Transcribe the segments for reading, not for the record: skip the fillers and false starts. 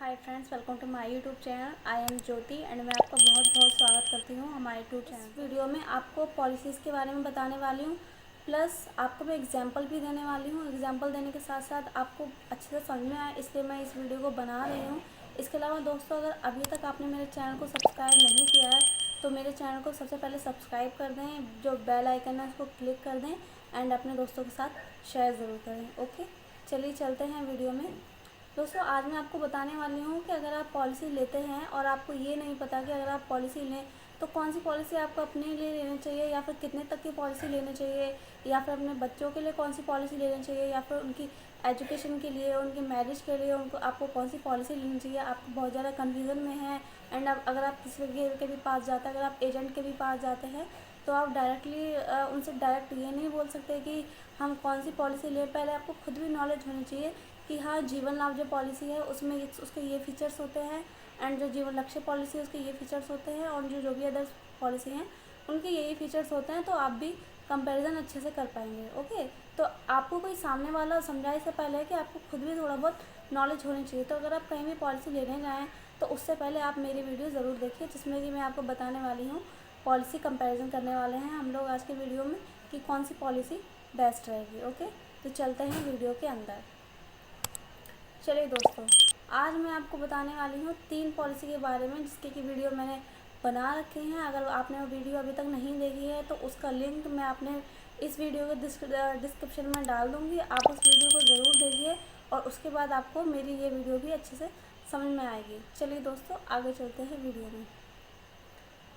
Hi friends, welcome to my YouTube channel. I am Jyoti and मैं आपका बहुत बहुत स्वागत करती हूँ हमारे यूट्यूब चैनल। इस वीडियो में आपको पॉलिसीज़ के बारे में बताने वाली हूँ, प्लस आपको मैं एग्जांपल भी देने वाली हूँ। एग्जांपल देने के साथ साथ आपको अच्छे से समझ में आए, इसलिए मैं इस वीडियो को बना रही हूँ। इसके अलावा दोस्तों, अगर अभी तक आपने मेरे चैनल को सब्सक्राइब नहीं किया है तो मेरे चैनल को सबसे पहले सब्सक्राइब कर दें, जो बेल आइकन है उसको क्लिक कर दें एंड अपने दोस्तों के साथ शेयर ज़रूर करें। ओके, चलिए चलते हैं वीडियो में। दोस्तों, आज मैं आपको बताने वाली हूँ कि अगर आप पॉलिसी लेते हैं और आपको ये नहीं पता कि अगर आप पॉलिसी लें तो कौन सी पॉलिसी आपको अपने लिए लेनी चाहिए, या फिर कितने तक की पॉलिसी लेनी चाहिए, या फिर अपने बच्चों के लिए कौन सी पॉलिसी लेनी चाहिए, या फिर उनकी एजुकेशन के लिए, उनकी मैरिज के लिए उनको आपको कौन सी पॉलिसी लेनी चाहिए। आप बहुत ज़्यादा कन्फ्यूज़न में हैं एंड अगर आप किसी के भी पास जाते हैं, अगर आप एजेंट के भी पास जाते हैं तो आप डायरेक्टली उनसे डायरेक्ट ये नहीं बोल सकते कि हम कौन सी पॉलिसी लें। पहले आपको खुद भी नॉलेज होनी चाहिए कि हाँ, जीवन लाभ जो पॉलिसी है उसमें उसके ये फीचर्स होते हैं एंड जो जीवन लक्ष्य पॉलिसी है उसके ये फीचर्स होते हैं, और जो भी अदर्स पॉलिसी हैं उनके यही फीचर्स होते हैं। तो आप भी कंपैरिजन अच्छे से कर पाएंगे। ओके, तो आपको कोई सामने वाला समझाए से पहले कि आपको खुद भी थोड़ा बहुत नॉलेज होनी चाहिए। तो अगर आप कहीं भी पॉलिसी लेने जाएँ तो उससे पहले आप मेरी वीडियो ज़रूर देखिए, जिसमें कि मैं आपको बताने वाली हूँ, पॉलिसी कंपैरिजन करने वाले हैं हम लोग आज के वीडियो में कि कौन सी पॉलिसी बेस्ट रहेगी। ओके, तो चलते हैं वीडियो के अंदर। चलिए दोस्तों, आज मैं आपको बताने वाली हूँ 3 पॉलिसी के बारे में, जिसके की वीडियो मैंने बना रखी हैं। अगर आपने वो वीडियो अभी तक नहीं देखी है तो उसका लिंक मैं आपने इस वीडियो के डिस्क्रिप्शन में डाल दूँगी। आप उस वीडियो को ज़रूर देखिए और उसके बाद आपको मेरी ये वीडियो भी अच्छे से समझ में आएगी। चलिए दोस्तों, आगे चलते हैं वीडियो में।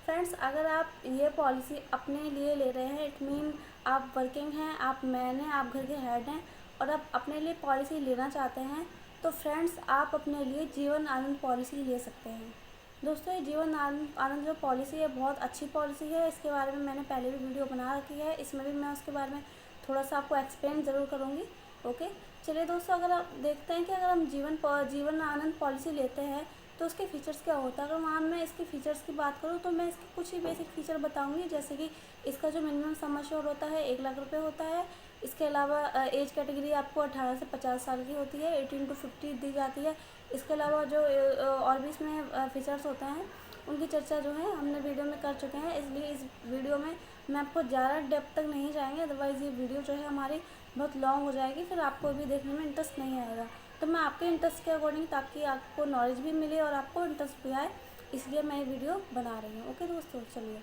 फ्रेंड्स, अगर आप ये पॉलिसी अपने लिए ले रहे हैं, इट मीन आप वर्किंग हैं, आप मैन हैं, आप घर के हेड हैं और आप अपने लिए पॉलिसी लेना चाहते हैं, तो फ्रेंड्स आप अपने लिए जीवन आनंद पॉलिसी ले सकते हैं। दोस्तों, ये जीवन आनंद जो पॉलिसी है बहुत अच्छी पॉलिसी है। इसके बारे में मैंने पहले भी वीडियो बना रखी है, इसमें भी मैं उसके बारे में थोड़ा सा आपको एक्सप्लेन ज़रूर करूँगी। ओके, चलिए दोस्तों, अगर आप देखते हैं कि अगर हम जीवन आनंद पॉलिसी लेते हैं तो उसके फ़ीचर्स क्या होता है। अगर वहाँ मैं इसके फ़ीचर्स की बात करूँ तो मैं इसके कुछ ही बेसिक फ़ीचर बताऊँगी, जैसे कि इसका जो मिनिमम सम एश्योर्ड होता है 1 लाख रुपये होता है। इसके अलावा एज कैटेगरी आपको 18 से 50 साल की होती है, 18 to 50 दी जाती है। इसके अलावा जो और भी इसमें फ़ीचर्स होते हैं उनकी चर्चा जो है हमने वीडियो में कर चुके हैं, इसलिए इस वीडियो में मैं आपको ज़्यादा डेप्थ तक नहीं जाएंगे, अदरवाइज़ ये वीडियो जो है हमारी बहुत लॉन्ग हो जाएगी, फिर आपको भी देखने में इंटरेस्ट नहीं आएगा। तो मैं आपके इंटरेस्ट के अकॉर्डिंग, ताकि आपको नॉलेज भी मिले और आपको इंटरेस्ट भी आए, इसलिए मैं ये वीडियो बना रही हूँ। ओके दोस्तों, चलिए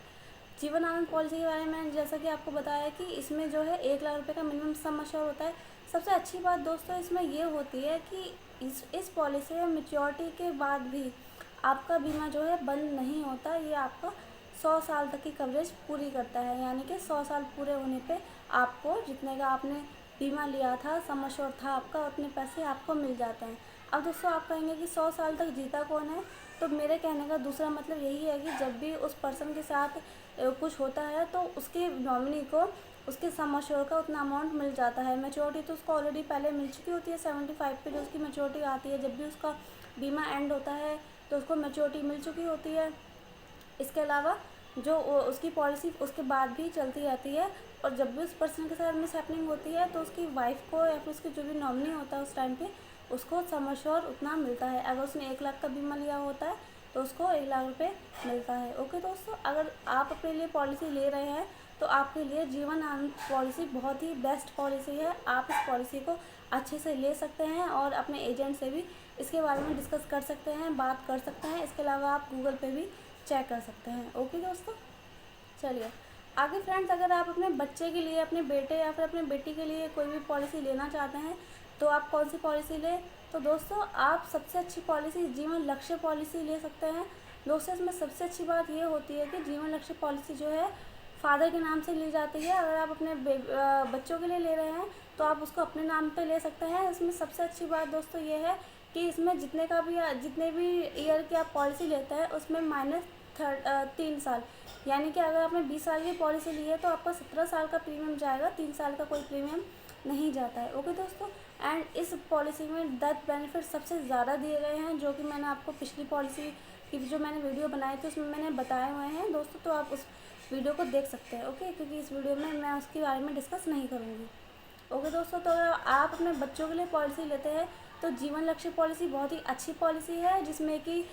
जीवन आनंद पॉलिसी के बारे में जैसा कि आपको बताया कि इसमें जो है 1 लाख रुपये का मिनिमम सम एश्योर्ड होता है। सबसे अच्छी बात दोस्तों इसमें ये होती है कि इस पॉलिसी में मैच्योरिटी के बाद भी आपका बीमा जो है बंद नहीं होता। ये आपका 100 साल तक की कवरेज पूरी करता है, यानी कि 100 साल पूरे होने पे आपको जितने का आपने बीमा लिया था, सम एश्योर्ड था आपका, उतने पैसे आपको मिल जाते हैं। अब दोस्तों, आप कहेंगे कि 100 साल तक जीता कौन है, तो मेरे कहने का दूसरा मतलब यही है कि जब भी उस पर्सन के साथ कुछ होता है तो उसके नॉमिनी को उसके सम एश्योर्ड का उतना अमाउंट मिल जाता है। मैच्योरिटी तो उसको ऑलरेडी पहले मिल चुकी होती है, 75 पे जो उसकी मैच्योरिटी आती है, जब भी उसका बीमा एंड होता है तो उसको मैच्योरिटी मिल चुकी होती है। इसके अलावा जो उसकी पॉलिसी उसके बाद भी चलती रहती है, और जब भी उस पर्सन के साथ मिस हैपनिंग होती है तो उसकी वाइफ को या फिर उसकी जो भी नॉमिनी होता है उस टाइम पे उसको सम एश्योर्ड उतना मिलता है। अगर उसने 1 लाख का बीमा लिया होता है तो उसको 1 लाख रुपये मिलता है। ओके दोस्तों, अगर आप अपने लिए पॉलिसी ले रहे हैं तो आपके लिए जीवन आनंद पॉलिसी बहुत ही बेस्ट पॉलिसी है। आप इस पॉलिसी को अच्छे से ले सकते हैं और अपने एजेंट से भी इसके बारे में डिस्कस कर सकते हैं, बात कर सकते हैं। इसके अलावा आप गूगल पे भी चेक कर सकते हैं। ओके दोस्तों, चलिए आगे फ्रेंड्स, अगर आप अपने बच्चे के लिए, अपने बेटे या फिर अपने बेटी के लिए कोई भी पॉलिसी लेना चाहते हैं तो आप कौन सी पॉलिसी लें, तो दोस्तों आप सबसे अच्छी पॉलिसी जीवन लक्ष्य पॉलिसी ले सकते हैं। दोस्तों, इसमें सबसे अच्छी बात ये होती है कि जीवन लक्ष्य पॉलिसी जो है फादर के नाम से ली जाती है। अगर आप अपने बच्चों के लिए ले रहे हैं तो आप उसको अपने नाम पे ले सकते हैं। इसमें सबसे अच्छी बात दोस्तों ये है कि इसमें जितने भी ईयर की आप पॉलिसी लेते हैं उसमें माइनस 3 साल, यानी कि अगर आपने 20 साल की पॉलिसी ली है तो आपका 17 साल का प्रीमियम जाएगा, 3 साल का कोई प्रीमियम नहीं जाता है। ओके दोस्तों, एंड इस पॉलिसी में डेथ बेनिफिट सबसे ज़्यादा दिए गए हैं, जो कि मैंने आपको पिछली पॉलिसी की जो मैंने वीडियो बनाई थी उसमें मैंने बताए हुए हैं दोस्तों, तो आप उस वीडियो को देख सकते हैं। ओके, क्योंकि इस वीडियो में मैं उसके बारे में डिस्कस नहीं करूँगी। ओके दोस्तों, तो अगर आप अपने बच्चों के लिए पॉलिसी लेते हैं तो जीवन लक्ष्य पॉलिसी बहुत ही अच्छी पॉलिसी है, जिसमें कि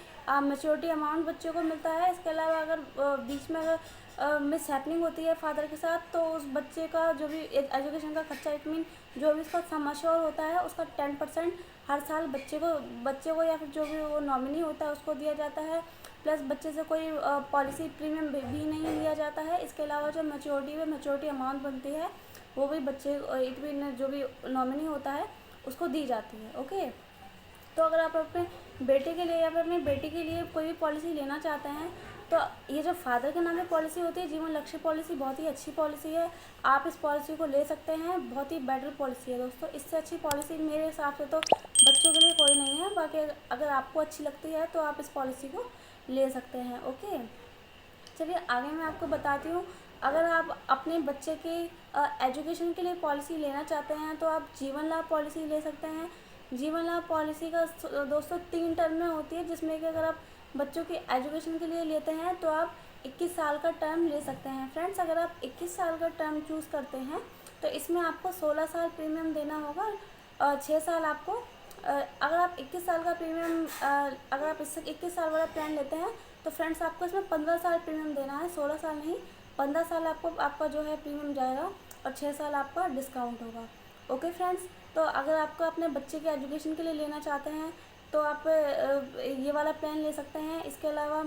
मैच्योरिटी अमाउंट बच्चों को मिलता है। इसके अलावा अगर बीच में अगर मिस हैपनिंग होती है फादर के साथ, तो उस बच्चे का जो भी एजुकेशन का खर्चा, इट मीन जो भी उसका सम एश्योर्ड होता है उसका 10% हर साल बच्चे को या फिर जो भी वो नॉमिनी होता है उसको दिया जाता है। प्लस बच्चे से कोई पॉलिसी प्रीमियम भी नहीं लिया जाता है। इसके अलावा जो मैच्योरिटी अमाउंट बनती है वो भी बच्चे इट मीन जो भी नॉमिनी होता है उसको दी जाती है। ओके, तो अगर आप अपने बेटे के लिए या फिर अपनी बेटी के लिए कोई भी पॉलिसी लेना चाहते हैं, तो ये जो फादर के नाम पे पॉलिसी होती है जीवन लक्ष्य पॉलिसी, बहुत ही अच्छी पॉलिसी है। आप इस पॉलिसी को ले सकते हैं, बहुत ही बेटर पॉलिसी है दोस्तों। इससे अच्छी पॉलिसी मेरे हिसाब से तो बच्चों के लिए कोई नहीं है। बाकी अगर आपको अच्छी लगती है तो आप इस पॉलिसी को ले सकते हैं। ओके, चलिए आगे मैं आपको बताती हूँ। अगर आप अपने बच्चे के एजुकेशन के लिए पॉलिसी लेना चाहते हैं तो आप जीवन लाभ पॉलिसी ले सकते हैं। जीवन लाभ पॉलिसी का दोस्तों 3 टर्म में होती है, जिसमें कि अगर आप बच्चों की एजुकेशन के लिए लेते हैं तो आप 21 साल का टर्म ले सकते हैं। फ्रेंड्स, अगर आप 21 साल का टर्म चूज़ करते हैं तो इसमें आपको 16 साल प्रीमियम देना होगा और 6 साल आपको अगर आप 21 साल का प्रीमियम अगर आप इससे 21 साल वाला प्लान लेते हैं तो फ्रेंड्स आपको इसमें 15 साल प्रीमियम देना है, 16 साल नहीं। 15 साल आपका जो है प्रीमियम जाएगा और 6 साल आपका डिस्काउंट होगा। ओके फ्रेंड्स, तो अगर आपको अपने बच्चे के एजुकेशन के लिए लेना चाहते हैं तो आप ये वाला प्लान ले सकते हैं। इसके अलावा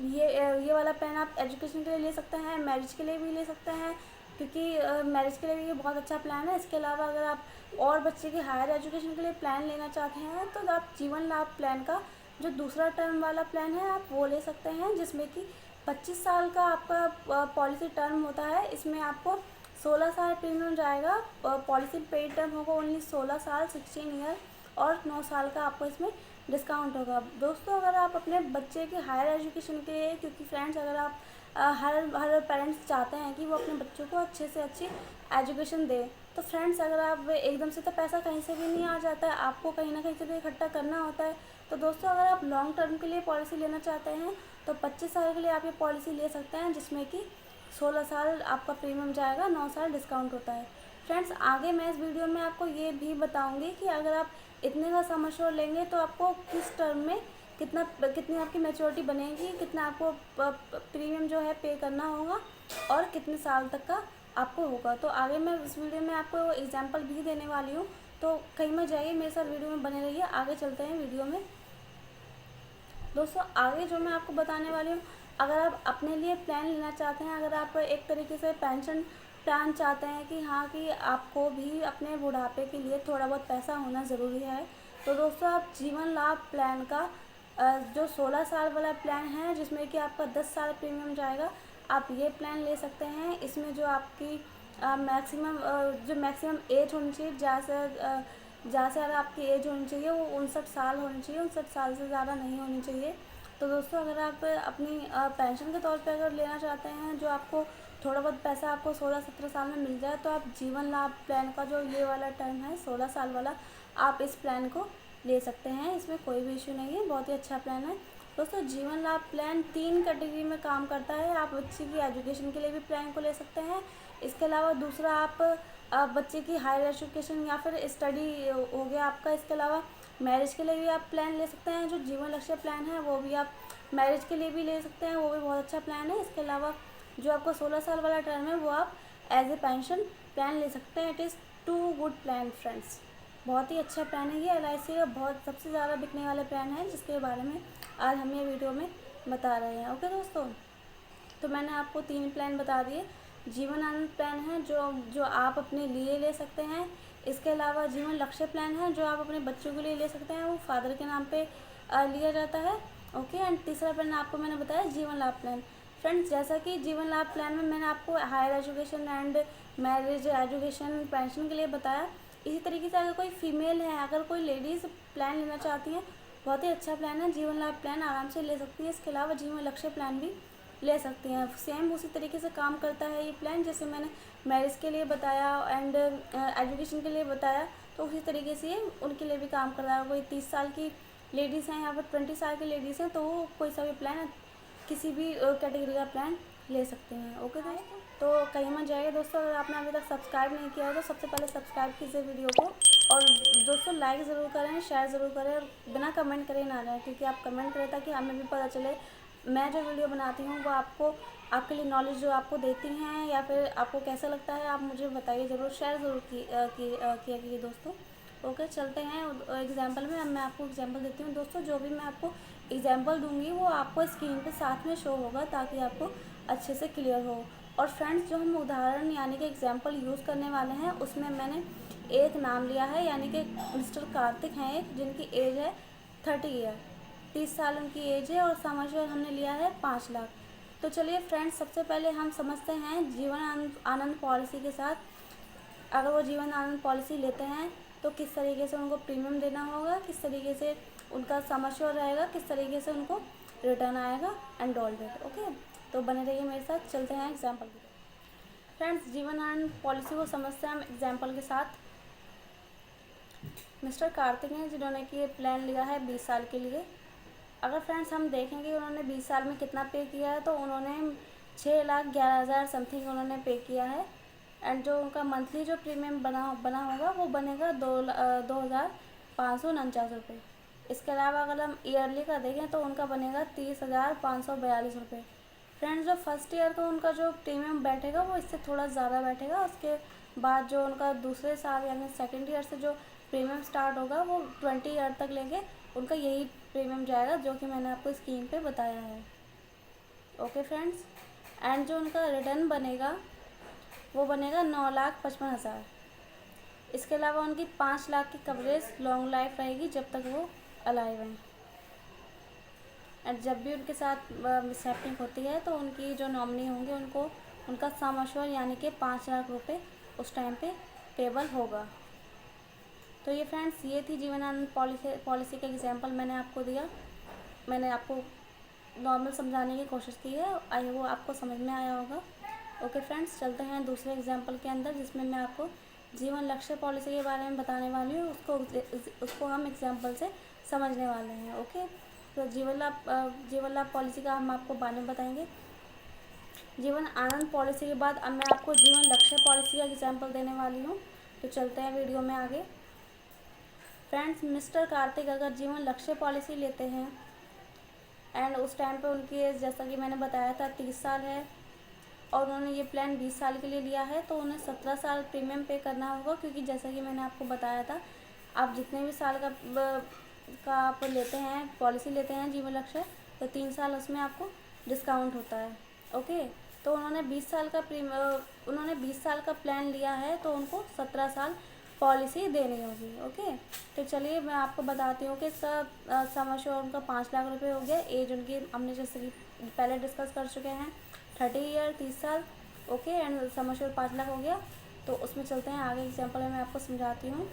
ये वाला प्लान आप एजुकेशन के लिए ले सकते हैं, मैरिज के लिए भी ले सकते हैं, क्योंकि मैरिज के लिए भी ये बहुत अच्छा प्लान है। इसके अलावा अगर आप और बच्चे के हायर एजुकेशन के लिए प्लान लेना चाहते हैं तो आप जीवन लाभ प्लान का जो दूसरा टर्म वाला प्लान है आप वो ले सकते हैं, जिसमें कि 25 साल का आपका पॉलिसी टर्म होता है। इसमें आपको 16 साल प्रीमियम जाएगा, पॉलिसी पेड टर्म होगा ओनली 16 साल 16 ईयर, और 9 साल का आपको इसमें डिस्काउंट होगा। दोस्तों, अगर आप अपने बच्चे के हायर एजुकेशन के लिए, क्योंकि फ्रेंड्स अगर आप हर पेरेंट्स चाहते हैं कि वो अपने बच्चों को अच्छे से अच्छी एजुकेशन दे, तो फ्रेंड्स अगर आप एकदम से तो पैसा कहीं से भी नहीं आ जाता है, आपको कहीं ना कहीं से भी इकट्ठा करना होता है। तो दोस्तों, अगर आप लॉन्ग टर्म के लिए पॉलिसी लेना चाहते हैं तो 25 साल के लिए आप ये पॉलिसी ले सकते हैं, जिसमें कि 16 साल आपका प्रीमियम जाएगा, 9 साल डिस्काउंट होता है। फ्रेंड्स, आगे मैं इस वीडियो में आपको ये भी बताऊंगी कि अगर आप इतने का सम एश्योर्ड लेंगे तो आपको किस टर्म में कितनी आपकी मैच्योरिटी बनेगी, कितना आपको प्रीमियम जो है पे करना होगा और कितने साल तक का आपको होगा। तो आगे मैं इस वीडियो में आपको एग्जांपल भी देने वाली हूँ, तो कहीं मत जाइए, मेरे साथ वीडियो में बने रहिए। आगे चलते हैं वीडियो में। दोस्तों, आगे जो मैं आपको बताने वाली हूँ, अगर आप अपने लिए प्लान लेना चाहते हैं, अगर आप एक तरीके से पेंशन प्लान चाहते हैं कि हाँ कि आपको भी अपने बुढ़ापे के लिए थोड़ा बहुत पैसा होना ज़रूरी है, तो दोस्तों आप जीवन लाभ प्लान का जो 16 साल वाला प्लान है, जिसमें कि आपका 10 साल प्रीमियम जाएगा, आप ये प्लान ले सकते हैं। इसमें जो आपकी मैक्सिमम एज होनी चाहिए, ज़्यादा से ज़्यादा आपकी एज होनी चाहिए वो 59 साल होनी चाहिए, 59 साल से ज़्यादा नहीं होनी चाहिए। तो दोस्तों, अगर आप अपनी पेंशन के तौर पे अगर लेना चाहते हैं, जो आपको थोड़ा बहुत पैसा आपको 16-17 साल में मिल जाए, तो आप जीवन लाभ प्लान का जो ये वाला टर्म है 16 साल वाला, आप इस प्लान को ले सकते हैं। इसमें कोई भी इशू नहीं है, बहुत ही अच्छा प्लान है। दोस्तों, जीवन लाभ प्लान 3 कैटेगरी में काम करता है। आप बच्चे की एजुकेशन के लिए भी प्लान को ले सकते हैं। इसके अलावा दूसरा, आप बच्चे की हायर एजुकेशन या फिर स्टडी हो गया आपका। इसके अलावा मैरिज के लिए भी आप प्लान ले सकते हैं। जो जीवन लक्ष्य प्लान है वो भी आप मैरिज के लिए भी ले सकते हैं, वो भी बहुत अच्छा प्लान है। इसके अलावा जो आपका 16 साल वाला टर्म है वो आप एज ए पेंशन प्लान ले सकते हैं। It is to good plan friends, बहुत ही अच्छा प्लान है ये। LIC का बहुत सबसे ज़्यादा बिकने वाला प्लान है, जिसके बारे में आज हम ये वीडियो में बता रहे हैं। ओके दोस्तों, तो मैंने आपको 3 प्लान बता दिए। जीवन आनंद प्लान है जो आप अपने लिए ले सकते हैं। इसके अलावा जीवन लक्ष्य प्लान है जो आप अपने बच्चों के लिए ले सकते हैं, वो फादर के नाम पे लिया जाता है। ओके, एंड तीसरा प्लान आपको मैंने बताया जीवन लाभ प्लान। फ्रेंड्स, जैसा कि जीवन लाभ प्लान में मैंने आपको higher education and marriage education pension के लिए बताया, इसी तरीके से अगर कोई फीमेल है, अगर कोई लेडीज़ प्लान लेना चाहती हैं, बहुत ही अच्छा प्लान है, जीवन लाभ प्लान आराम से ले सकती है। इसके अलावा जीवन लक्ष्य प्लान भी ले सकती हैं। सेम उसी तरीके से काम करता है ये प्लान, जैसे मैंने मैरिज के लिए बताया एंड एजुकेशन के लिए बताया, तो उसी तरीके से ये उनके लिए भी काम कर रहा है। कोई 30 साल की लेडीज़ हैं या फिर 20 साल की लेडीज़ हैं, तो वो कोई सा भी प्लान, किसी भी कैटेगरी का प्लान ले सकते हैं। ओके दोस्तों, तो कहीं मत जाइए दोस्तों, अगर आपने अभी तक सब्सक्राइब नहीं किया हो तो सबसे पहले सब्सक्राइब कीजिए वीडियो को और दोस्तों लाइक ज़रूर करें, शेयर ज़रूर करें और बिना कमेंट करे ना रहें, क्योंकि आप कमेंट करें ताकि हमें भी पता चले मैं जो वीडियो बनाती हूँ वो आपको आपके लिए नॉलेज जो आपको देती हैं या फिर आपको कैसा लगता है आप मुझे बताइए ज़रूर, शेयर ज़रूर किया कीजिए दोस्तों। ओके, चलते हैं एग्जाम्पल में। अब मैं आपको एग्जाम्पल देती हूँ दोस्तों। जो भी मैं आपको एग्जाम्पल दूँगी वो आपको स्क्रीन पे साथ में शो होगा ताकि आपको अच्छे से क्लियर हो। और फ्रेंड्स, जो हम उदाहरण यानी कि एग्जाम्पल यूज़ करने वाले हैं उसमें मैंने एक नाम लिया है, यानी कि मिस्टर कार्तिक हैं एक, जिनकी एज है 30 ईयर, 30 साल उनकी एज है और सम एश्योर्ड हमने लिया है 5 लाख। तो चलिए फ्रेंड्स, सबसे पहले हम समझते हैं जीवन आनंद पॉलिसी के साथ। अगर वो जीवन आनंद पॉलिसी लेते हैं तो किस तरीके से उनको प्रीमियम देना होगा, किस तरीके से उनका सम एश्योर्ड रहेगा, किस तरीके से उनको रिटर्न आएगा एंड ऑल दैट। ओके, तो बने रहिए मेरे साथ, चलते हैं एग्जाम्पल की तरफ। फ्रेंड्स, जीवन आनंद पॉलिसी को समझते हैं हम एग्जाम्पल के साथ। मिस्टर कार्तिक हैं जिन्होंने कि ये प्लान लिया है 20 साल के लिए। अगर फ्रेंड्स हम देखेंगे उन्होंने 20 साल में कितना पे किया है, तो उन्होंने 6,11,000 समथिंग उन्होंने पे किया है। एंड जो उनका मंथली जो प्रीमियम बना होगा वो बनेगा 2,549 रुपये। इसके अलावा अगर हम ईयरली का देखें तो उनका बनेगा 30,542 रुपये। फ्रेंड्स, जो फर्स्ट ईयर का उनका जो प्रीमियम बैठेगा वो इससे थोड़ा ज़्यादा बैठेगा। उसके बाद जो उनका दूसरे साल यानी सेकेंड ईयर से जो प्रीमियम स्टार्ट होगा वो 20 ईयर तक लेंगे उनका यही प्रीमियम जाएगा, जो कि मैंने आपको स्क्रीन पे बताया है। ओके फ्रेंड्स, एंड जो उनका रिटर्न बनेगा वो बनेगा 9,55,000। इसके अलावा उनकी 5 लाख की कवरेज लॉन्ग लाइफ रहेगी जब तक वो अलाइव हैं। एंड जब भी उनके साथ मिसहैपनिंग होती है तो उनकी जो नॉमिनी होंगे उनको उनका सम एश्योर्ड यानी कि 5 लाख रुपये उस टाइम पे पेबल होगा। तो ये फ्रेंड्स, ये थी जीवन आनंद पॉलिसी का एग्जांपल मैंने आपको दिया। मैंने आपको नॉर्मल समझाने की कोशिश की है, आई वो आपको समझ में आया होगा। ओके फ्रेंड्स, चलते हैं दूसरे एग्जांपल के अंदर जिसमें मैं आपको जीवन लक्ष्य पॉलिसी के बारे में बताने वाली हूँ। उसको हम एग्जांपल से समझने वाले हैं। ओके, तो जीवन लाभ पॉलिसी का हम आपको बारे में बताएंगे। जीवन आनंद पॉलिसी के बाद अब मैं आपको जीवन लक्ष्य पॉलिसी का एग्जाम्पल देने वाली हूँ। तो चलते हैं वीडियो में आगे। फ्रेंड्स, मिस्टर कार्तिक अगर जीवन लक्ष्य पॉलिसी लेते हैं एंड उस टाइम पे उनकी एज जैसा कि मैंने बताया था 30 साल है और उन्होंने ये प्लान 20 साल के लिए लिया है, तो उन्हें 17 साल प्रीमियम पे करना होगा, क्योंकि जैसा कि मैंने आपको बताया था आप जितने भी साल का आप लेते हैं पॉलिसी लेते हैं जीवन लक्ष्य, तो 3 साल उसमें आपको डिस्काउंट होता है। ओके, तो उन्होंने 20 साल का प्लान लिया है तो उनको 17 साल पॉलिसी देनी होगी। ओके, तो चलिए मैं आपको बताती हूँ कि सम एश्योर्ड उनका 5 लाख रुपए हो गया। एज उनकी हमने जैसे कि पहले डिस्कस कर चुके हैं 30 ईयर 30 साल। Okay, and sum assured 5 lakh हो गया। तो उसमें चलते हैं आगे एग्जाम्पल में मैं आपको समझाती हूँ।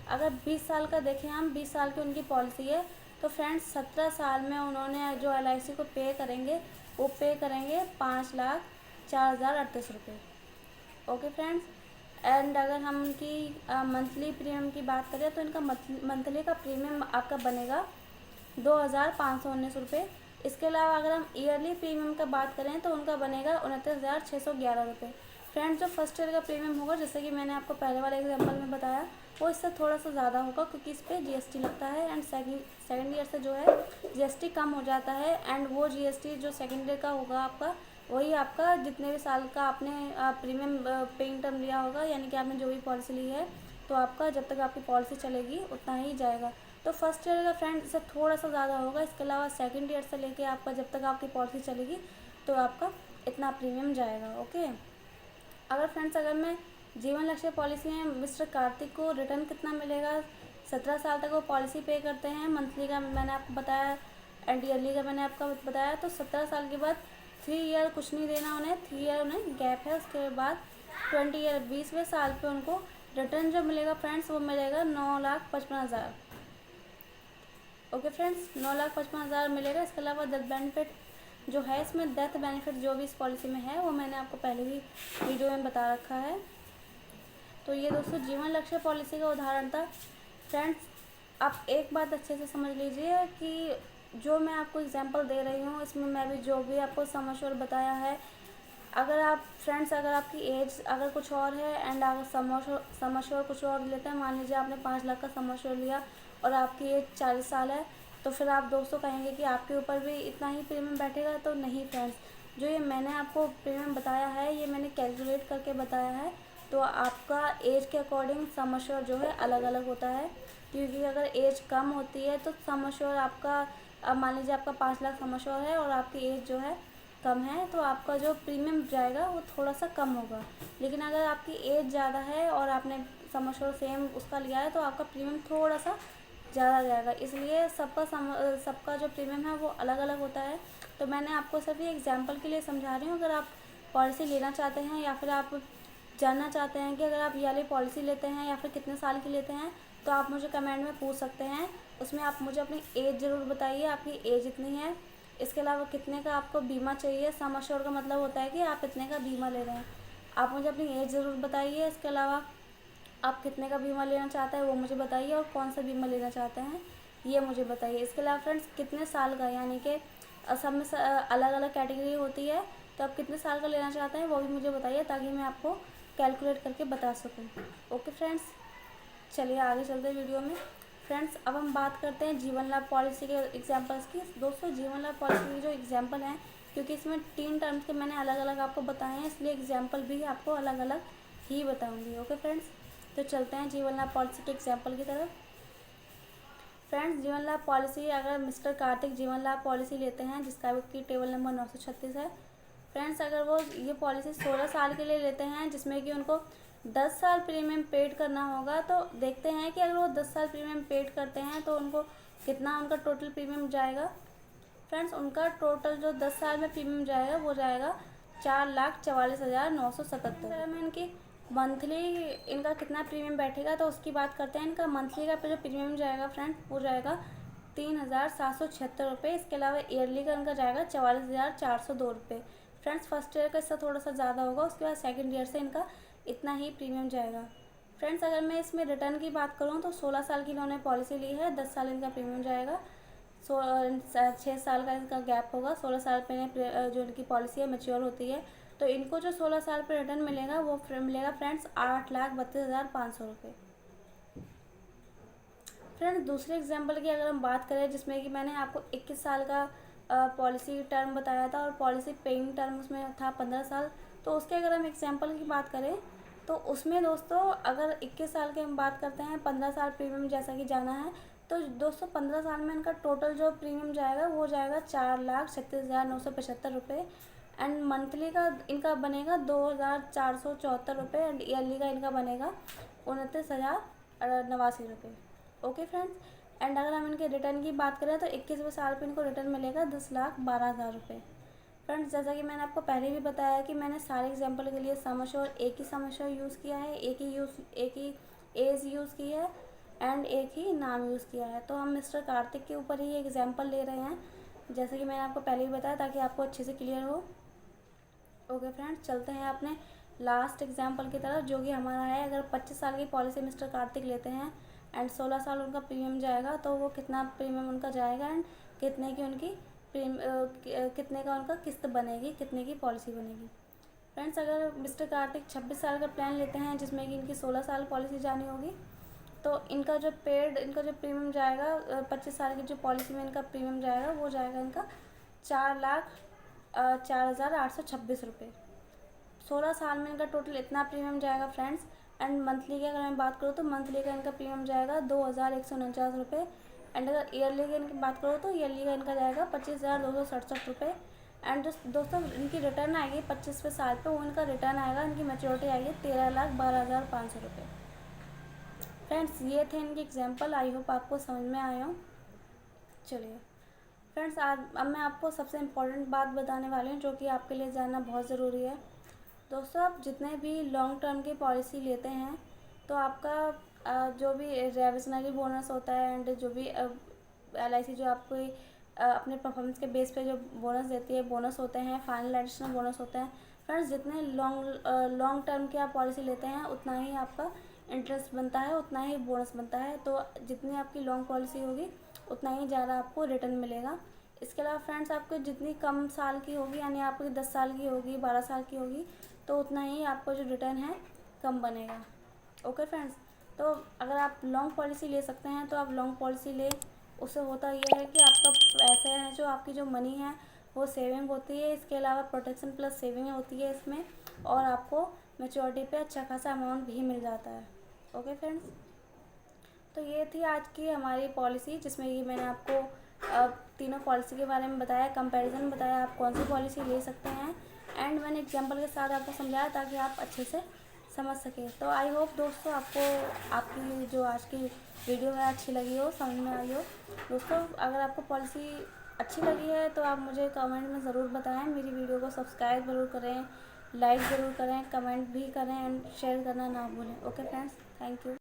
अगर 20 साल का देखें हम, 20 साल की उनकी पॉलिसी है, तो फ्रेंड्स 17 साल में उन्होंने जो LIC को पे करेंगे वो पे करेंगे 5,04,038 रुपये। ओके फ्रेंड्स, एंड अगर हम उनकी मंथली प्रीमियम की बात करें तो इनका मंथली का प्रीमियम आपका बनेगा 2,519 रुपये। इसके अलावा अगर हम ईयरली प्रीमियम का बात करें तो उनका बनेगा 29,611 रुपये। फ्रेंड्स, जो फर्स्ट ईयर का प्रीमियम होगा जैसे कि मैंने आपको पहले वाले एग्जाम्पल में बताया वो इससे थोड़ा सा ज़्यादा होगा, क्योंकि इस पर GST लगता है। एंड सेकेंड ईयर से जो है GST कम हो जाता है। एंड वो GST जो सेकेंड ईयर का होगा आपका, वही आपका जितने भी साल का आपने प्रीमियम पेइंग टर्म लिया होगा, यानी कि आपने जो भी पॉलिसी ली है, तो आपका जब तक आपकी पॉलिसी चलेगी उतना ही जाएगा। तो फर्स्ट ईयर का फ्रेंड इससे थोड़ा सा ज़्यादा होगा। इसके अलावा सेकेंड ईयर से लेके आपका जब तक आपकी पॉलिसी चलेगी तो आपका इतना प्रीमियम जाएगा। ओके, अगर मैं जीवन लक्ष्य पॉलिसी में मिस्टर कार्तिक को रिटर्न कितना मिलेगा, 17 साल तक वो पॉलिसी पे करते हैं, मंथली का मैंने आपको बताया एंड ईयरली का मैंने आपको बताया। तो 17 साल के बाद 3 ईयर कुछ नहीं देना उन्हें, 3 ईयर उन्हें गैप है। उसके बाद 20 ईयर 20वें साल पे उनको रिटर्न जो मिलेगा फ्रेंड्स वो मिलेगा 9,55,000। ओके फ्रेंड्स, 9,55,000 मिलेगा। इसके अलावा डेथ बेनिफिट जो है, इसमें डेथ बेनिफिट जो भी इस पॉलिसी में है वो मैंने आपको पहले भी वीडियो में बता रखा है। तो ये दोस्तों जीवन लक्ष्य पॉलिसी का उदाहरण था। फ्रेंड्स, आप एक बात अच्छे से समझ लीजिए कि जो मैं आपको एग्जांपल दे रही हूँ इसमें मैं भी जो भी आपको सम एश्योर्ड बताया है अगर आप फ्रेंड्स, अगर आपकी एज अगर कुछ और है एंड अगर सम एश्योर कुछ और लेते हैं, मान लीजिए आपने 5 लाख का सम एश्योर लिया और आपकी एज 40 साल है, तो फिर आप दोस्तों कहेंगे कि आपके ऊपर भी इतना ही प्रीमियम बैठेगा। तो नहीं फ्रेंड्स, जो ये मैंने आपको प्रीमियम बताया है ये मैंने कैलकुलेट करके बताया है। तो आपका एज के अकॉर्डिंग सम एश्योर जो है अलग अलग होता है, क्योंकि अगर एज कम होती है तो सम एश्योर आपका, अब मान लीजिए आपका 5 लाख सम एश्योर है और आपकी एज जो है कम है, तो आपका जो प्रीमियम जाएगा वो थोड़ा सा कम होगा। लेकिन अगर आपकी एज ज़्यादा है और आपने सम एश्योर सेम उसका लिया है तो आपका प्रीमियम थोड़ा सा ज़्यादा जाएगा। इसलिए सबका जो प्रीमियम है वो अलग अलग होता है। तो मैंने आपको सिर्फ ये एग्जांपल के लिए समझा रही हूँ। अगर आप पॉलिसी लेना चाहते हैं या फिर आप जानना चाहते हैं कि अगर आप ये वाली पॉलिसी लेते हैं या फिर कितने साल की लेते हैं, तो आप मुझे कमेंट में पूछ सकते हैं। उसमें आप मुझे अपनी एज ज़रूर बताइए, आपकी एज इतनी है, इसके अलावा कितने का आपको बीमा चाहिए। सम एश्योर का मतलब होता है कि आप इतने का बीमा ले रहे हैं। आप मुझे अपनी एज ज़रूर बताइए। इसके अलावा आप कितने का बीमा लेना चाहते हैं वो मुझे बताइए, और कौन सा बीमा लेना चाहते हैं ये मुझे बताइए। इसके अलावा फ्रेंड्स कितने साल का, यानी कि सब में अलग अलग कैटेगरी होती है, तो आप कितने साल का लेना चाहते हैं वो भी मुझे बताइए, ताकि मैं आपको कैलकुलेट करके बता सकूँ। ओके फ्रेंड्स, चलिए आगे चलते हैं वीडियो में। फ्रेंड्स, अब हम बात करते हैं जीवन लाभ पॉलिसी के एग्जांपल्स की। दोस्तों, जीवन लाभ पॉलिसी के जो एग्जांपल हैं, क्योंकि इसमें 3 टर्म्स के मैंने अलग अलग आपको बताए हैं, इसलिए एग्जांपल भी आपको अलग अलग ही बताऊंगी। ओके फ्रेंड्स, तो चलते हैं जीवन लाभ पॉलिसी के एग्जांपल की तरफ। फ्रेंड्स, जीवन लाभ पॉलिसी, अगर मिस्टर कार्तिक जीवन लाभ पॉलिसी लेते हैं जिसका की टेबल नंबर 936 है। फ्रेंड्स, अगर वो ये पॉलिसी 16 साल के लिए लेते हैं, जिसमें कि उनको 10 साल प्रीमियम पेड करना होगा, तो देखते हैं कि अगर वो 10 साल प्रीमियम पेड करते हैं तो उनको कितना उनका टोटल प्रीमियम जाएगा। फ्रेंड्स, उनका टोटल जो 10 साल में प्रीमियम जाएगा वो जाएगा 4,44,977 में। इनकी मंथली इनका कितना प्रीमियम बैठेगा तो उसकी बात करते हैं। इनका मंथली का जो प्रीमियम जाएगा फ्रेंड वो जाएगा 3,776 रुपये। इसके अलावा ईयरली का इनका जाएगा 44,402 रुपये। फ्रेंड्स, फर्स्ट ईयर का इससे थोड़ा सा ज़्यादा होगा, उसके बाद सेकंड ईयर से इनका इतना ही प्रीमियम जाएगा। फ्रेंड्स, अगर मैं इसमें रिटर्न की बात करूँ तो 16 साल की इन्होंने पॉलिसी ली है, 10 साल इनका प्रीमियम जाएगा, 6 साल का इनका गैप होगा। 16 साल पे जो इनकी पॉलिसी है मैच्योर होती है, तो इनको जो 16 साल पे रिटर्न मिलेगा वो मिलेगा फ्रेंड्स 8,32,500 रुपये। फ्रेंड्स, दूसरे एग्जांपल की अगर हम बात करें, जिसमें कि मैंने आपको 21 साल का पॉलिसी टर्म बताया था और पॉलिसी पेइंग टर्म उसमें था 15 साल, तो उसके अगर हम एग्जांपल की बात करें तो उसमें दोस्तों अगर 21 साल की हम बात करते हैं, 15 साल प्रीमियम जैसा कि जाना है, तो दोस्तों 15 साल में इनका टोटल जो प्रीमियम जाएगा वो जाएगा 4,36,975 रुपये। एंड मंथली का इनका बनेगा 2,474 रुपये एंड ईयरली का इनका बनेगा 29,089 रुपये। ओके फ्रेंड्स, एंड अगर हम इनके रिटर्न की बात करें तो 21वें साल पे इनको रिटर्न मिलेगा 10,12,000 रुपये। फ्रेंड्स, जैसा कि मैंने आपको पहले भी बताया कि मैंने सारे एग्जांपल के लिए सम एश्योर एक ही सम एश्योर यूज़ किया है, एक ही एज यूज़ की है एंड एक ही नाम यूज़ किया है। तो हम मिस्टर कार्तिक के ऊपर ही एग्जांपल ले रहे हैं, जैसे कि मैंने आपको पहले ही बताया, ताकि आपको अच्छे से क्लियर हो। ओके फ्रेंड्स, चलते हैं अपने लास्ट एग्जांपल की तरफ, जो कि हमारा है अगर 25 साल की पॉलिसी मिस्टर कार्तिक लेते हैं एंड 16 साल उनका प्रीमियम जाएगा, तो वो कितना प्रीमियम उनका जाएगा एंड कितने की उनकी कितने का उनका किस्त बनेगी, कितने की पॉलिसी बनेगी। फ्रेंड्स, अगर मिस्टर कार्तिक 26 साल का प्लान लेते हैं, जिसमें कि इनकी 16 साल पॉलिसी जानी होगी, तो इनका जो प्रीमियम जाएगा 25 साल की जो पॉलिसी में इनका प्रीमियम जाएगा वो जाएगा इनका 4,04,826 रुपये। 16 साल में इनका टोटल इतना प्रीमियम जाएगा फ्रेंड्स। एंड मंथली की अगर मैं बात करूँ तो मंथली का इनका प्रीमियम जाएगा 2,149 रुपये। एंड अगर ईयरली की इनकी बात करो तो ईयरली का इनका जाएगा 25,267 रुपये। एंड जो दोस्तों इनकी रिटर्न आएगी 25वें साल पे, वो इनका रिटर्न आएगा, इनकी मैच्योरिटी आएगी 13,12,500 रुपये। फ्रेंड्स, ये थे इनके एग्जांपल, आई होप आपको समझ में आए हो। चलिए फ्रेंड्स, आज अब मैं आपको सबसे इम्पोर्टेंट बात बताने वाली हूँ, जो कि आपके लिए जानना बहुत ज़रूरी है। दोस्तों, आप जितने भी लॉन्ग टर्म की पॉलिसी लेते हैं, तो आपका जो भी रेविजनरी बोनस होता है एंड जो भी LIC जो आपको अपने परफॉर्मेंस के बेस पे जो बोनस देती है, बोनस होते हैं, फाइनल एडिशनल बोनस होते हैं। फ्रेंड्स, जितने लॉन्ग टर्म की आप पॉलिसी लेते हैं उतना ही आपका इंटरेस्ट बनता है, उतना ही बोनस बनता है। तो जितनी आपकी लॉन्ग पॉलिसी होगी उतना ही ज़्यादा आपको रिटर्न मिलेगा। इसके अलावा फ्रेंड्स आपको जितनी कम साल की होगी, यानी आपकी 10 साल की होगी, 12 साल की होगी, तो उतना ही आपको जो रिटर्न है कम बनेगा। ओके फ्रेंड्स, तो अगर आप लॉन्ग पॉलिसी ले सकते हैं तो आप लॉन्ग पॉलिसी लें। उससे होता यह है कि आपका पैसे हैं जो आपकी जो मनी है वो सेविंग होती है। इसके अलावा प्रोटेक्शन प्लस सेविंग होती है इसमें, और आपको मैच्योरिटी पे अच्छा खासा अमाउंट भी मिल जाता है। ओके फ्रेंड्स, तो ये थी आज की हमारी पॉलिसी, जिसमें कि मैंने आपको तीनों पॉलिसी के बारे में बताया, कंपैरिजन बताया आप कौन सी पॉलिसी ले सकते हैं, एंड मैंने एग्जांपल के साथ आपको समझाया ताकि आप अच्छे से समझ सकें। तो आई होप दोस्तों आपको आपकी जो आज की वीडियो है अच्छी लगी हो, समझ में आई हो। दोस्तों अगर आपको पॉलिसी अच्छी लगी है तो आप मुझे कमेंट में ज़रूर बताएं। मेरी वीडियो को सब्सक्राइब ज़रूर करें, लाइक ज़रूर करें, कमेंट भी करें एंड शेयर करना ना भूलें। Okay friends, thank you.